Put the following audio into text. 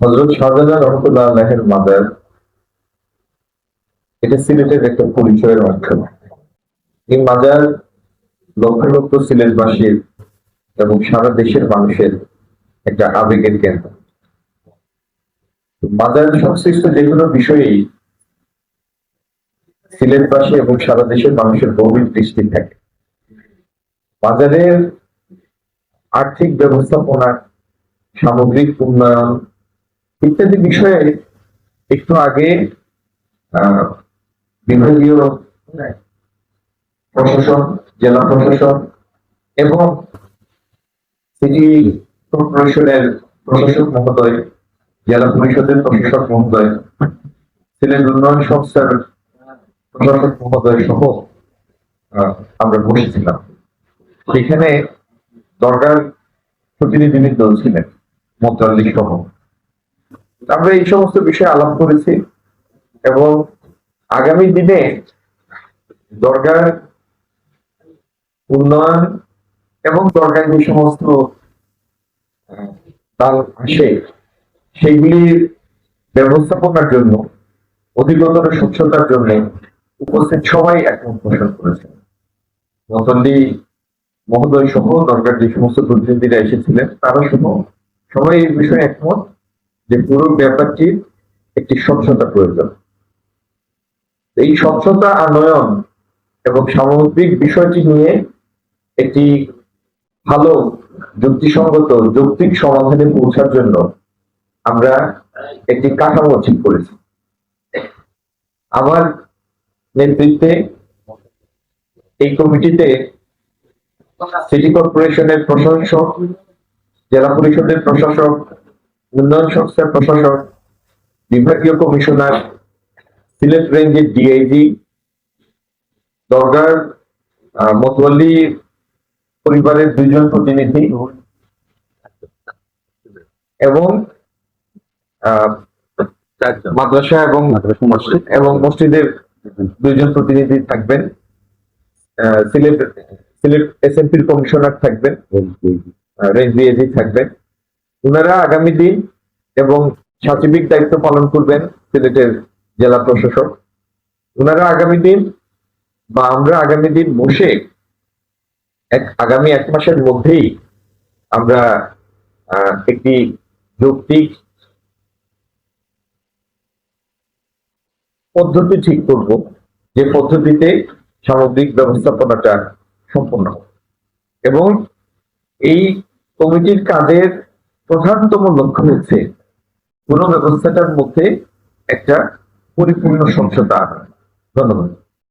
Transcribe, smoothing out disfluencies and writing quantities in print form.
হযরত শাহজালাল রহমাতুল্লাহ আলাইহির মাজার এটা সিলেটের একটা পরিচয়ের মাধ্যম। এই মাজার লক্ষ লক্ষ সিলেটবাসীর এবং সারা দেশের মানুষের একটা আবেগের কেন্দ্র। মাজার সংশ্লিষ্ট যে কোনো বিষয়েই সিলেটবাসী এবং সারা দেশের মানুষের গভীর দৃষ্টি থাকে। বাজারের আর্থিক ব্যবস্থাপনা, সামগ্রিক উন্নয়ন ইত্যাদি বিষয়ে একটু আগে বিভাগীয় প্রশাসন, জেলা প্রশাসন এবং সিটি কর্পোরেশনের প্রশাসক মহোদয়, জেলা পরিষদের প্রশাসক মহোদয়, সিলেট উন্নয়ন সংস্থার প্রশাসক মহোদয় সহ আমরা বসেছিলাম। সেখানে দরকার প্রতিনিধিবৃন্দ ছিলেন, মন্ত্রণালয় সহ। আমরা এই সমস্ত বিষয়ে আলাপ করেছি এবং আগামী দিনে দরকার উন্নয়ন এবং দরকার যে সমস্ত তার আসে সেইগুলির ব্যবস্থাপনার জন্য, অধিকতর স্বচ্ছতার জন্য উপস্থিত সবাই একমত পোষণ করেছেন। মতন্ডি মহোদয় সহ দরকার যে সমস্ত প্রতিনিধিরা এসেছিলেন তারা সহ সবাই এই বিষয়ে একমত যে পুরো ব্যাপারটির একটি স্বচ্ছতা প্রয়োজন। এই স্বচ্ছতা আনয়ন এবং সামগ্রিক বিষয়টি নিয়ে একটি ভালো যুক্তিসঙ্গত যৌক্তিক সমাধানে পৌঁছার জন্য আমরা একটি কাঠামো ঠিক করেছি। আমার নেতৃত্বে এই কমিটিতে সিটি কর্পোরেশনের প্রশাসক, জেলা পরিষদের প্রশাসক, উন্নয়ন সংস্থার প্রশাসক, বিভাগীয় কমিশনার, সিলেট রেঞ্জের ডিআইজি, দরগার মতওয়ালি পরিবারের 2 জন প্রতিনিধি এবং মাদ্রাসা এবং মসজিদের 2 জন প্রতিনিধি থাকবেন। সিলেট এসএমপির কমিশনার থাকবেন, রেঞ্জ ডিআইজি থাকবেন। ওনারা আগামী দিন এবং সাচিবিক দায়িত্ব পালন করবেন সিলেটের জেলা প্রশাসক। ওনারা আগামী দিন বা আমরা আগামী দিন বসে আগামী 1 মাসের মধ্যেই আমরা একটি যৌক্তিক পদ্ধতি ঠিক করব, যে পদ্ধতিতে সামগ্রিক ব্যবস্থাপনাটা সম্পন্ন হবে। এবং এই কমিটির কাজের প্রধানতম লক্ষ্য হচ্ছে পুরো ব্যবস্থাটার মধ্যে একটা পরিপূর্ণ স্বচ্ছতা আনা। ধন্যবাদ।